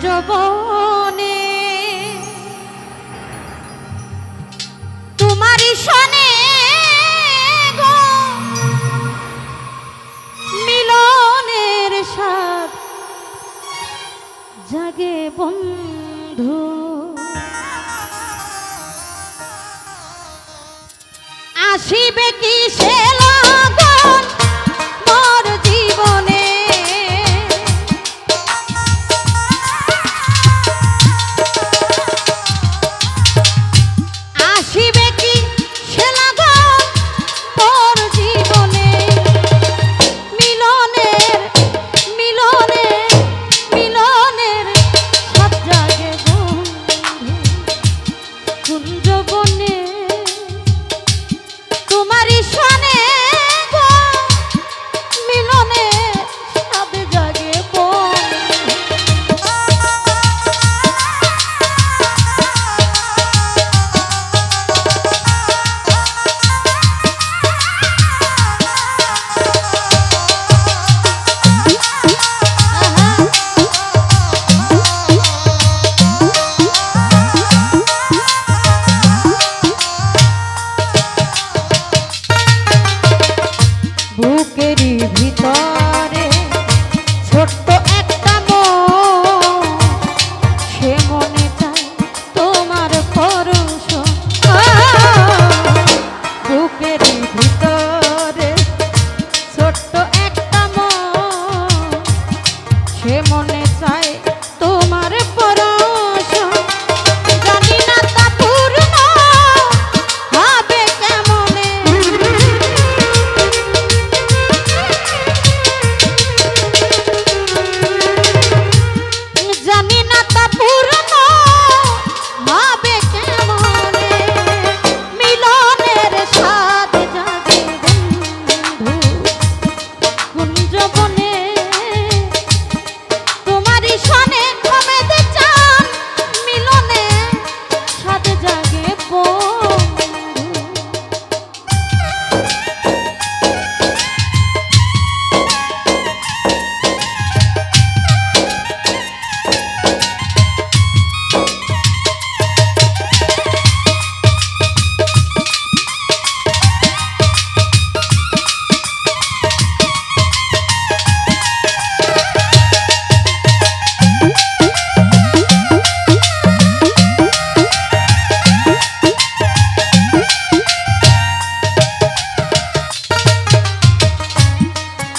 যৌবনে তোমারই সনে গো মিলনের স্বাদ জাগে বন্ধু আসিবে কি সে লগন মোর জীবনে আসিবে কি সে লগন মোর জীবনে মিলনের মিলনের মিলনের সব জাগে বন্ধু কুঞ্জ বনে তোমারই সনে গো মিলনে সব জাগে বুকেরই ভিতরে ছোট্ট একটা মন সে মনে চায় তোমার পরশ বুকেরই ভিতরে ছোট্ট একটা মন সে মনে চায় তোমার পরশ জানি না তা পূর্ণ হবে কেমনে জানি না তা পূর্ণ হবে কেমনে মিলনের স্বাদ জাগে বন্ধু কুঞ্জ বনে তোমারই সনে কমেতে চান মিলনে স্বাদ জাগে বন্ধু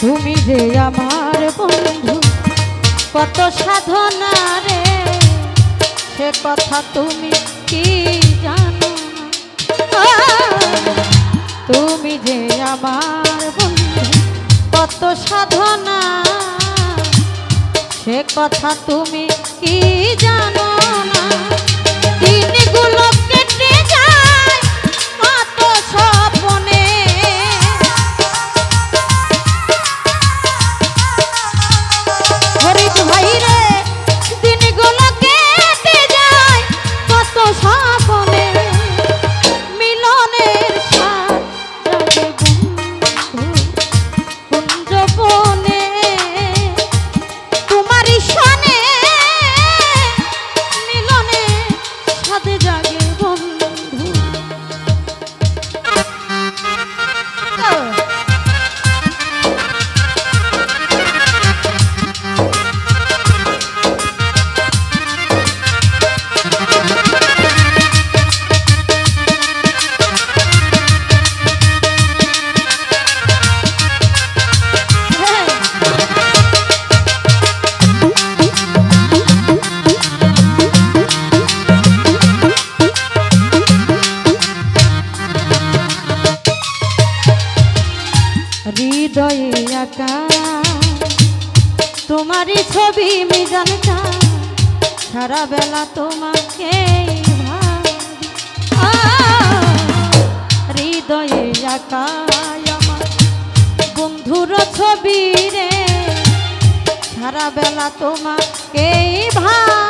তুমি যে আমার বন্ধু কত সাধনা রে সে কথা তুমি কি জানো না তুমি যে আমার বন্ধু কত সাধনা সে কথা তুমি কি জানো না দিনগুলো কেটে যায় কত স্বপ্নে হরিদ ভাই রে দিনগুলো কেটে যায় কত স্বপ্নে মিলনের স্বাদ জাগে বন্ধু কুঞ্জ বনে তোমারই সনে মিলনে স্বাদ জাগে বন্ধু হৃদয়ে আঁকা তোমারই ছবি মিজানটা সারা বেলা তোমাকে হৃদয়ে আঁকা আমার বন্ধুর ছবি রে সারা বেলা তোমাকে ভাই